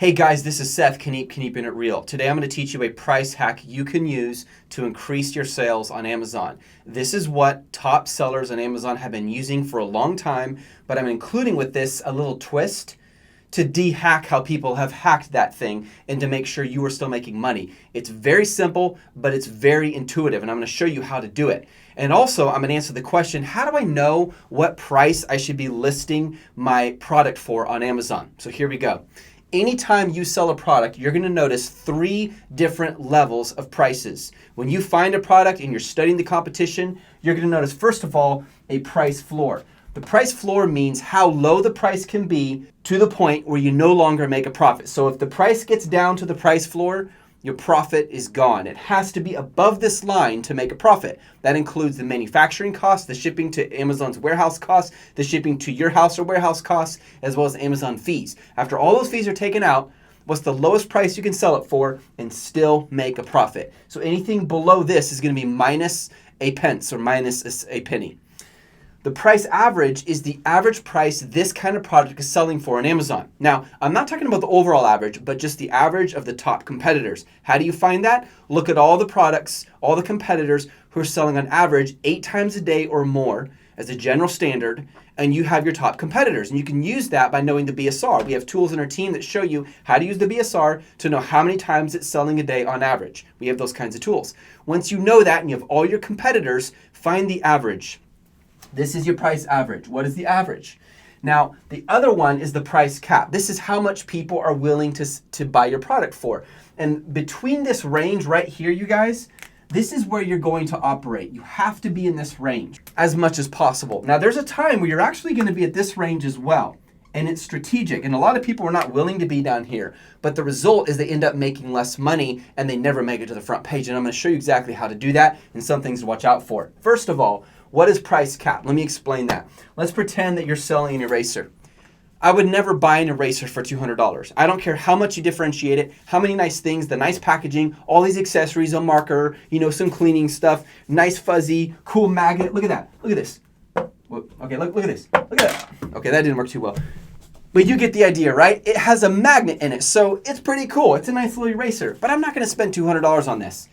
Hey guys, this is Seth, Kniep'n It Real. Today I'm going to teach you a price hack you can use to increase your sales on Amazon. This is what top sellers on Amazon have been using for a long time, but I'm including with this a little twist to de-hack how people have hacked that thing and to make sure you are still making money. It's very simple, but it's very intuitive, and I'm going to show you how to do it. And also, I'm going to answer the question, how do I know what price I should be listing my product for on Amazon? So here we go. Anytime you sell a product, you're going to notice 3 different levels of prices. When you find a product and you're studying the competition, you're going to notice, first of all, a price floor. The price floor means how low the price can be to the point where you no longer make a profit. So if the price gets down to the price floor, your profit is gone. It has to be above this line to make a profit. That includes the manufacturing costs, the shipping to Amazon's warehouse costs, the shipping to your house or warehouse costs, as well as Amazon fees. After all those fees are taken out, what's the lowest price you can sell it for and still make a profit? So anything below this is going to be minus a pence or minus a penny. The price average is the average price this kind of product is selling for on Amazon. Now, I'm not talking about the overall average, but just the average of the top competitors. How do you find that? Look at all the products, all the competitors who are selling on average 8 times a day or more as a general standard, and you have your top competitors. And you can use that by knowing the BSR. We have tools in our team that show you how to use the BSR to know how many times it's selling a day on average. We have those kinds of tools. Once you know that and you have all your competitors, find the average. This is your price average. What is the average? Now, the other one is the price cap. This is how much people are willing to buy your product for. And between this range right here, you guys, this is where you're going to operate. You have to be in this range as much as possible. Now, there's a time where you're actually going to be at this range as well. And it's strategic. And a lot of people are not willing to be down here. But the result is they end up making less money and they never make it to the front page. And I'm going to show you exactly how to do that and some things to watch out for. First of all, what is price cap? Let me explain that. Let's pretend that you're selling an eraser. I would never buy an eraser for $200. I don't care how much you differentiate it, how many nice things, the nice packaging, all these accessories, a marker, some cleaning stuff, nice fuzzy, cool magnet. Look at that. Look at this. Okay, look at this. Look at that. Okay, that didn't work too well. But you get the idea, right? It has a magnet in it, so it's pretty cool. It's a nice little eraser, but I'm not going to spend $200 on this.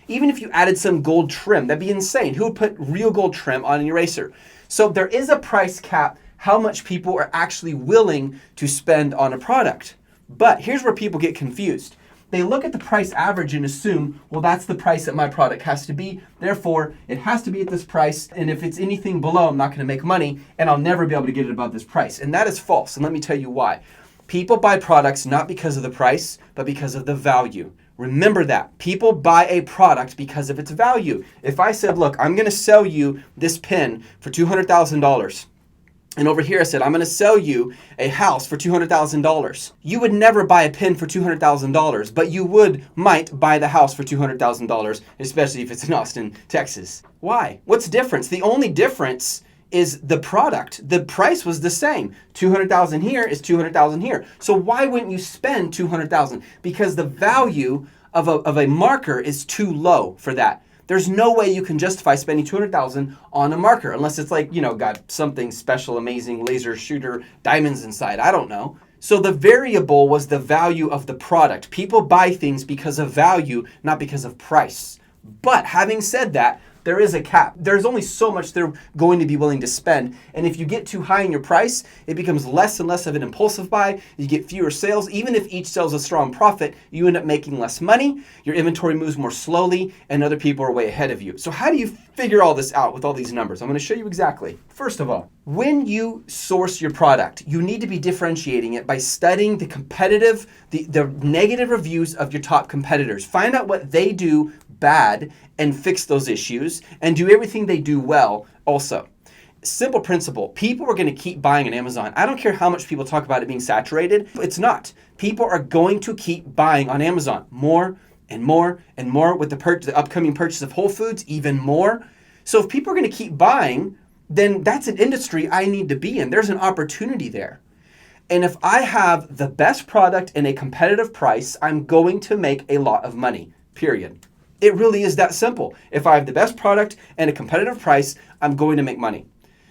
Even if you added some gold trim, that'd be insane. Who would put real gold trim on an eraser? So there is a price cap, how much people are actually willing to spend on a product. But here's where people get confused. They look at the price average and assume, well, that's the price that my product has to be. Therefore, it has to be at this price. And if it's anything below, I'm not going to make money and I'll never be able to get it above this price. And that is false. And let me tell you why. People buy products not because of the price, but because of the value. Remember that. People buy a product because of its value. If I said, look, I'm going to sell you this pen for $200,000. And over here I said, I'm going to sell you a house for $200,000. You would never buy a pen for $200,000, but you might buy the house for $200,000, especially if it's in Austin, Texas. Why? What's the difference? The only difference is the product. The price was the same. $200,000 here is $200,000 here. So why wouldn't you spend $200,000? Because the value of a marker is too low for that. There's no way you can justify spending $200,000 on a marker unless it's like, got something special, amazing, laser shooter, diamonds inside. I don't know. So the variable was the value of the product. People buy things because of value, not because of price. But having said that, there is a cap. There's only so much they're going to be willing to spend. And if you get too high in your price, it becomes less and less of an impulsive buy. You get fewer sales. Even if each sells a strong profit, you end up making less money. Your inventory moves more slowly and other people are way ahead of you. So how do you figure all this out with all these numbers? I'm going to show you exactly. First of all, when you source your product, you need to be differentiating it by studying the negative reviews of your top competitors. Find out what they do bad and fix those issues and do everything they do well also. Simple principle. People are going to keep buying on Amazon. I don't care how much people talk about it being saturated. It's not. People are going to keep buying on Amazon more and more and more with the upcoming purchase of Whole Foods, even more. So if people are going to keep buying, then that's an industry I need to be in. There's an opportunity there. And if I have the best product and a competitive price, I'm going to make a lot of money, period. It really is that simple. If I have the best product and a competitive price, I'm going to make money.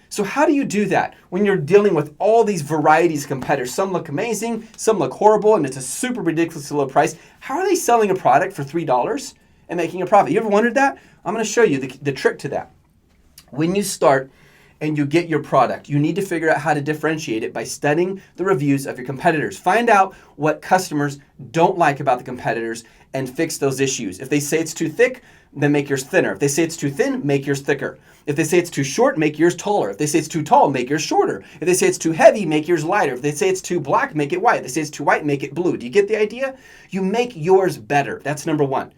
So how do you do that when you're dealing with all these varieties of competitors? Some look amazing, some look horrible, and it's a super ridiculously low price. How are they selling a product for $3 and making a profit? You ever wondered that? I'm going to show you the trick to that. When you start and you get your product, you need to figure out how to differentiate it by studying the reviews of your competitors. Find out what customers don't like about the competitors and fix those issues. If they say it's too thick, then make yours thinner. If they say it's too thin, make yours thicker. If they say it's too short, make yours taller. If they say it's too tall, make yours shorter. If they say it's too heavy, make yours lighter. If they say it's too black, make it white. If they say it's too white, make it blue. Do you get the idea? You make yours better. That's number one.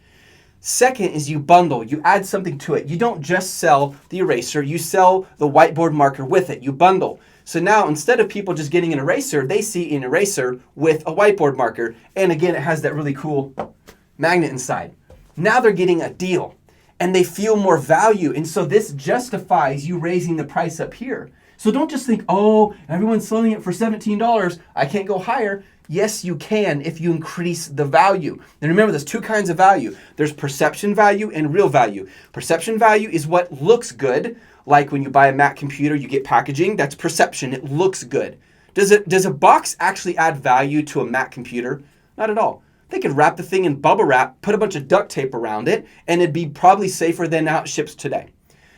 Second is you bundle, you add something to it. You don't just sell the eraser, you sell the whiteboard marker with it. You bundle. So now instead of people just getting an eraser, they see an eraser with a whiteboard marker. And again, it has that really cool magnet inside. Now they're getting a deal and they feel more value. And so this justifies you raising the price up here. So don't just think, oh, everyone's selling it for $17. I can't go higher. Yes, you can if you increase the value. And remember, there's two kinds of value. There's perception value and real value. Perception value is what looks good. Like when you buy a Mac computer, you get packaging. That's perception. It looks good. Does a box actually add value to a Mac computer? Not at all. They could wrap the thing in bubble wrap, put a bunch of duct tape around it, and it'd be probably safer than how it ships today.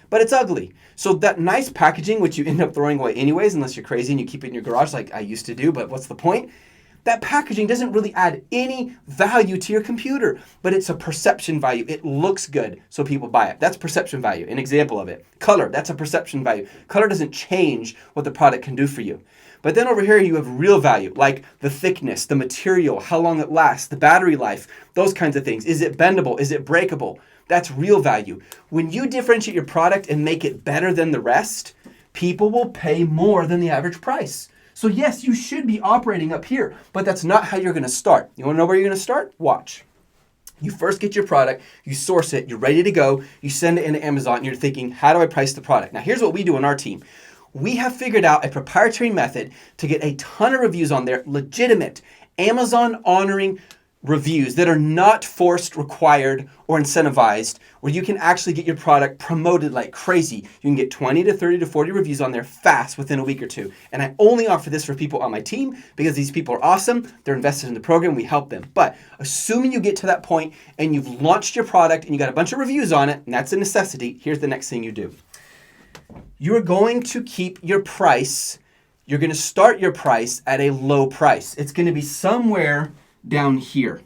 But it's ugly. So that nice packaging, which you end up throwing away anyways, unless you're crazy and you keep it in your garage like I used to do, but what's the point? That packaging doesn't really add any value to your computer, but it's a perception value. It looks good, so people buy it. That's perception value, an example of it. Color, that's a perception value. Color doesn't change what the product can do for you. But then over here, you have real value, like the thickness, the material, how long it lasts, the battery life, those kinds of things. Is it bendable? Is it breakable? That's real value. When you differentiate your product and make it better than the rest, people will pay more than the average price. So yes, you should be operating up here, but that's not how you're going to start. You want to know where you're going to start? Watch. You first get your product, you source it, you're ready to go, you send it into Amazon, and you're thinking, how do I price the product? Now here's what we do on our team. We have figured out a proprietary method to get a ton of reviews on there, legitimate, Amazon honoring reviews that are not forced, required, or incentivized, where you can actually get your product promoted like crazy. You can get 20 to 30 to 40 reviews on there fast within a week or two. And I only offer this for people on my team because these people are awesome. They're invested in the program. We help them. But assuming you get to that point and you've launched your product and you got a bunch of reviews on it, and that's a necessity, here's the next thing you do. You're going to keep your price. You're going to start your price at a low price. It's going to be somewhere down here.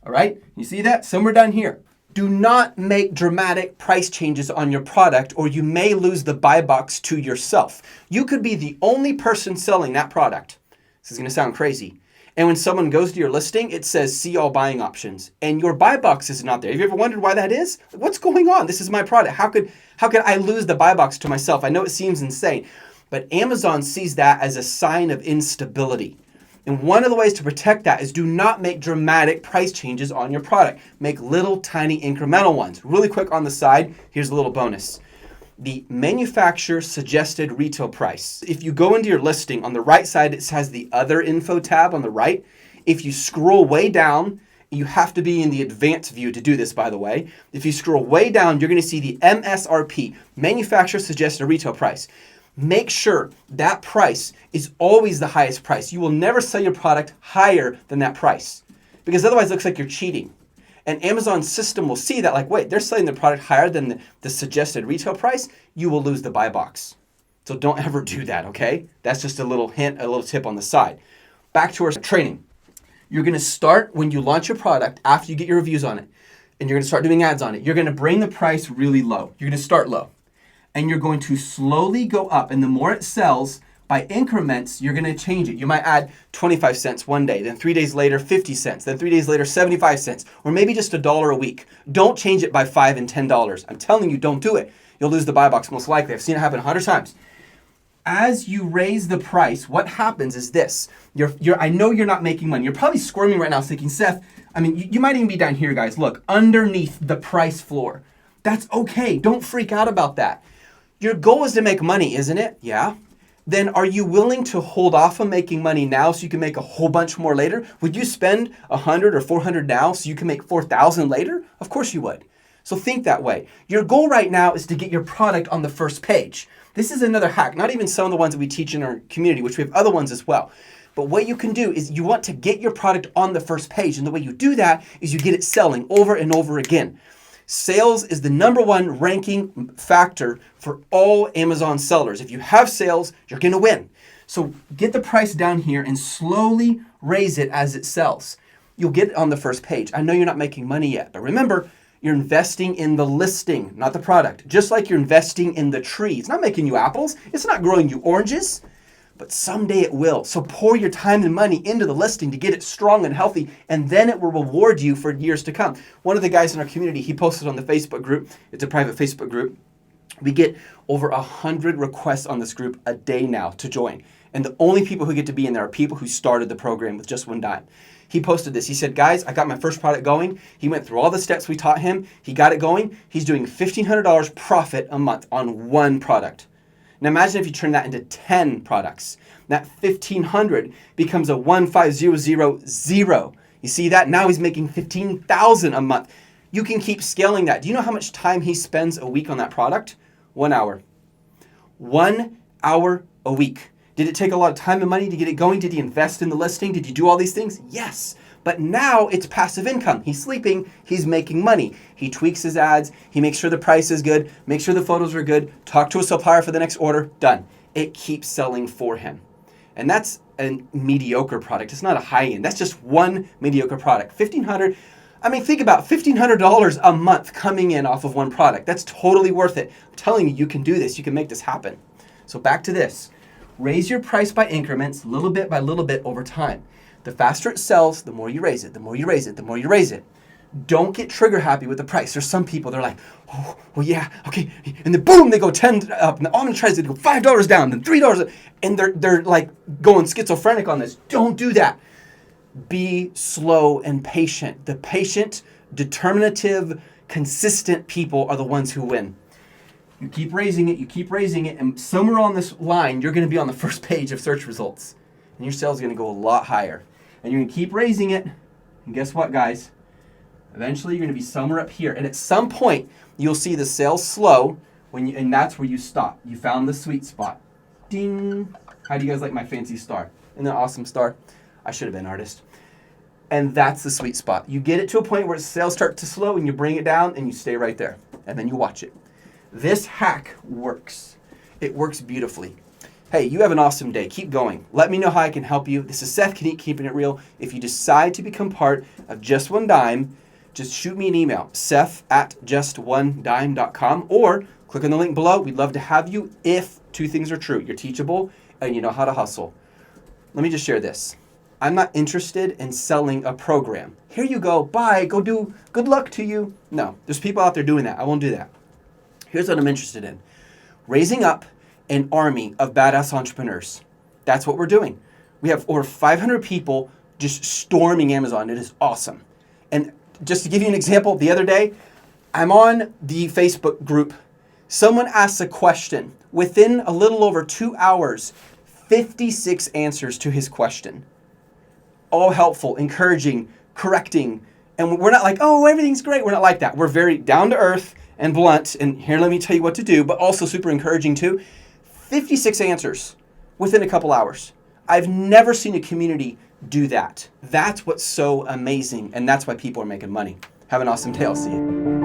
All right? You see that? Somewhere down here. Do not make dramatic price changes on your product or you may lose the buy box to yourself. You could be the only person selling that product. This is going to sound crazy. And when someone goes to your listing, it says see all buying options and your buy box is not there. Have you ever wondered why that is? What's going on? This is my product. How could I lose the buy box to myself? I know it seems insane, but Amazon sees that as a sign of instability. And one of the ways to protect that is do not make dramatic price changes on your product. Make little tiny incremental ones. Really quick on the side, here's a little bonus. The manufacturer suggested retail price. If you go into your listing, on the right side, it has the other info tab on the right. If you scroll way down, you have to be in the advanced view to do this, by the way. If you scroll way down, you're going to see the MSRP, manufacturer suggested retail price. Make sure that price is always the highest price. You will never sell your product higher than that price because otherwise it looks like you're cheating. And Amazon's system will see that like, wait, they're selling their product higher than the suggested retail price. You will lose the buy box. So don't ever do that, okay? That's just a little hint, a little tip on the side. Back to our training. You're going to start when you launch your product after you get your reviews on it and you're going to start doing ads on it. You're going to bring the price really low. You're going to start low. And you're going to slowly go up. And the more it sells, by increments, you're going to change it. You might add 25 cents one day, then 3 days later, 50 cents, then 3 days later, 75 cents, or maybe just $1 a week. Don't change it by $5 and $10. I'm telling you, don't do it. You'll lose the buy box most likely. I've seen it happen 100 times. As you raise the price, what happens is this. I know you're not making money. You're probably squirming right now thinking, Seth, I mean, you might even be down here, guys. Look, underneath the price floor. That's okay. Don't freak out about that. Your goal is to make money, isn't it? Yeah. Then are you willing to hold off on making money now so you can make a whole bunch more later? Would you spend $100 or $400 now so you can make $4,000 later? Of course you would. So think that way. Your goal right now is to get your product on the first page. This is another hack, not even some of the ones that we teach in our community, which we have other ones as well. But what you can do is you want to get your product on the first page. And the way you do that is you get it selling over and over again. Sales is the number one ranking factor for all Amazon sellers. If you have sales, you're going to win. So get the price down here and slowly raise it as it sells. You'll get it on the first page. I know you're not making money yet, but remember, you're investing in the listing, not the product. Just like you're investing in the tree. It's not making you apples. It's not growing you oranges, but someday it will. So pour your time and money into the listing to get it strong and healthy, and then it will reward you for years to come. One of the guys in our community, he posted on the Facebook group. It's a private Facebook group. We get over 100 requests on this group a day now to join. And the only people who get to be in there are people who started the program with just one dime. He posted this. He said, guys, I got my first product going. He went through all the steps we taught him. He got it going. He's doing $1,500 profit a month on one product. Now imagine if you turn that into 10 products. That 1,500 becomes a 1,500. You see that? Now he's making $15,000 a month. You can keep scaling that. Do you know how much time he spends a week on that product? 1 hour. 1 hour a week. Did it take a lot of time and money to get it going? Did he invest in the listing? Did you do all these things? Yes. But now it's passive income. He's sleeping. He's making money. He tweaks his ads. He makes sure the price is good. Make sure the photos are good. Talk to a supplier for the next order. Done. It keeps selling for him. And that's a mediocre product. It's not a high end. That's just one mediocre product. $1,500. I mean, think about $1,500 a month coming in off of one product. That's totally worth it. I'm telling you, you can do this. You can make this happen. So back to this. Raise your price by increments, little bit by little bit over time. The faster it sells, the more you raise it, the more you raise it, the more you raise it. Don't get trigger happy with the price. There's some people, they're like, oh, well, yeah, okay. And then boom, they go 10 up. And the almond tries to go $5 down, then $3 up. And they're like going schizophrenic on this. Don't do that. Be slow and patient. The patient, determinative, consistent people are the ones who win. You keep raising it, and somewhere on this line, you're going to be on the first page of search results. And your sales are going to go a lot higher. And you're going to keep raising it, and guess what, guys? Eventually, you're going to be somewhere up here. And at some point, you'll see the sales slow, and that's where you stop. You found the sweet spot. Ding! How do you guys like my fancy star? Isn't that an awesome star? I should have been an artist. And that's the sweet spot. You get it to a point where sales start to slow, and you bring it down, and you stay right there. And then you watch it. This hack works. It works beautifully. Hey, you have an awesome day. Keep going. Let me know how I can help you. This is Seth, Keeping It Real. If you decide to become part of Just One Dime, just shoot me an email, seth@justonedime.com, or click on the link below. We'd love to have you if two things are true. You're teachable and you know how to hustle. Let me just share this. I'm not interested in selling a program. Here you go. Bye. Go do good luck to you. No, there's people out there doing that. I won't do that. Here's what I'm interested in. Raising up an army of badass entrepreneurs. That's what we're doing. We have over 500 people just storming Amazon. It is awesome. And just to give you an example, the other day, I'm on the Facebook group. Someone asks a question. Within a little over 2 hours, 56 answers to his question. All helpful, encouraging, correcting. And we're not like, oh, everything's great. We're not like that. We're very down to earth and blunt, and here, let me tell you what to do, but also super encouraging too. 56 answers within a couple hours. I've never seen a community do that. That's what's so amazing, and that's why people are making money. Have an awesome day. I'll see you.